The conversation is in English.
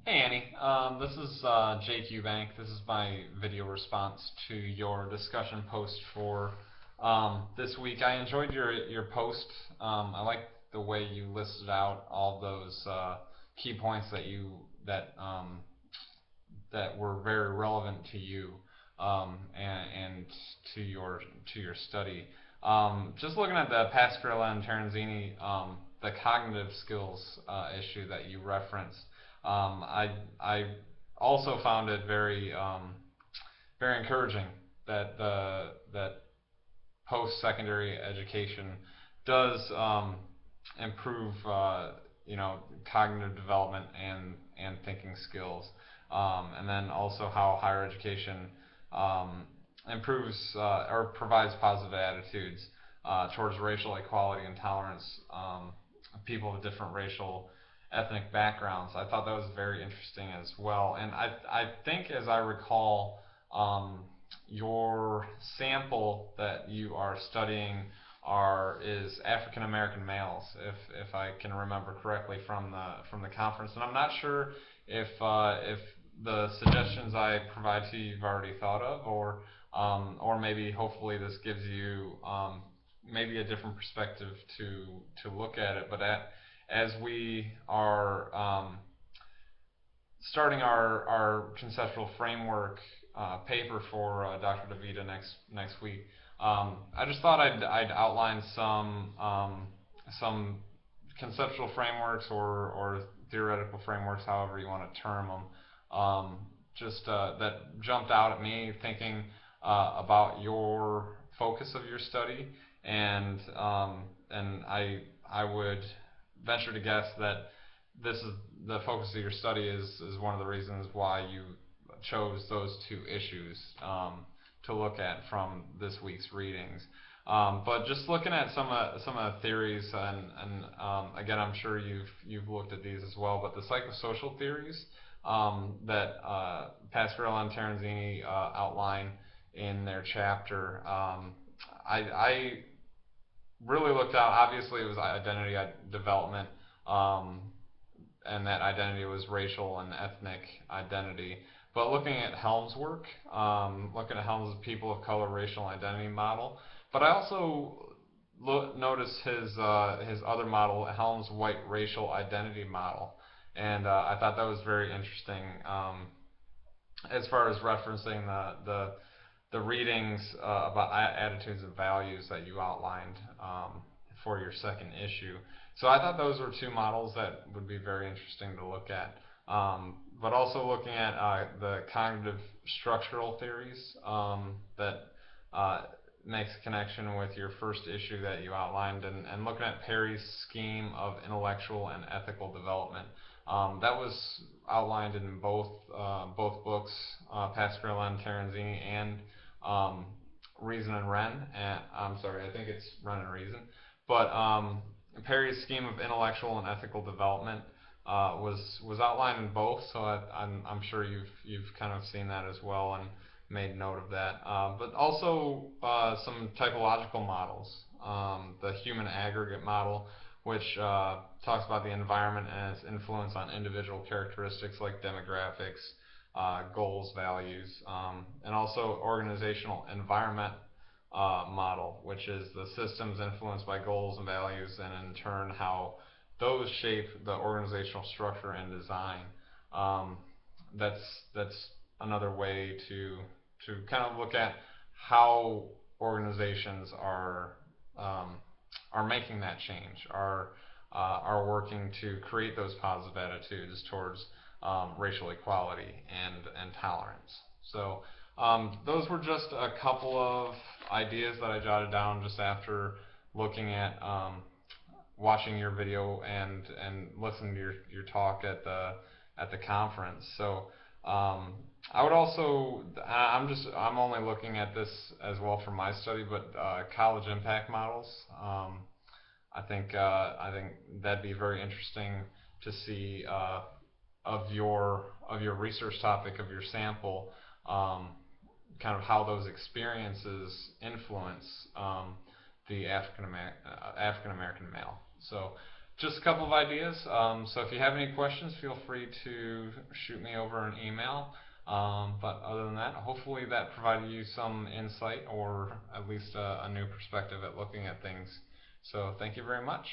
Hey Annie, this is Jake Eubank. This is my video response to your discussion post for this week. I enjoyed your post. I liked the way you listed out all those key points that were very relevant to you and to your study. Just looking at the Pascarella and Terenzini, the cognitive skills issue that you referenced, I also found it very encouraging that post-secondary education does improve cognitive development and thinking skills, and then also how higher education um, improves or provides positive attitudes towards racial equality and tolerance. People of different racial ethnic backgrounds. I thought that was very interesting as well, and I think as I recall, your sample that you are studying is African American males, if I can remember correctly from the conference. And I'm not sure if the suggestions I provide to you you've already thought of, or maybe hopefully this gives you maybe a different perspective to look at it. But as we are starting our conceptual framework paper for Dr. DeVita next week. I just thought I'd outline some conceptual frameworks or theoretical frameworks, however you want to term them, just that jumped out at me thinking about your focus of your study, and I would venture to guess that this is the focus of your study is one of the reasons why you chose those two issues to look at from this week's readings. But just looking at some of the theories, and again, I'm sure you've looked at these as well. But the psychosocial theories that Pascarella and Terenzini outline in their chapter, I really looked out. Obviously, it was identity development, and that identity was racial and ethnic identity. But looking at Helm's work, looking at Helm's people of color racial identity model, but I also noticed his other model, Helm's white racial identity model, and I thought that was very interesting as far as referencing the readings about attitudes and values that you outlined for your second issue. So I thought those were two models that would be very interesting to look at. But also looking at the cognitive structural theories that uh, makes a connection with your first issue that you outlined, and looking at Perry's scheme of intellectual and ethical development. That was outlined in both books, Pascal and Terenzini, and um, Reason and Wren. And I'm sorry, I think it's Wren and Reason. But Perry's scheme of intellectual and ethical development was outlined in both, so I'm sure you've kind of seen that as well and made note of that. But also some typological models, the human aggregate model, which talks about the environment and its influence on individual characteristics like demographics, goals, values, and also organizational environment model, which is the systems influenced by goals and values, and in turn how those shape the organizational structure and design. Um, that's another way to kind of look at how organizations um, are making that change, are working to create those positive attitudes towards racial equality and tolerance. So those were just a couple of ideas that I jotted down just after looking at watching your video and listening to your talk at the conference. So I would also I'm only looking at this as well for my study, but college impact models. I think that'd be very interesting to see of your research topic of your sample, kind of how those experiences influence the African American male. So just a couple of ideas. So if you have any questions, feel free to shoot me over an email. But other than that, hopefully that provided you some insight or at least a new perspective at looking at things. So thank you very much.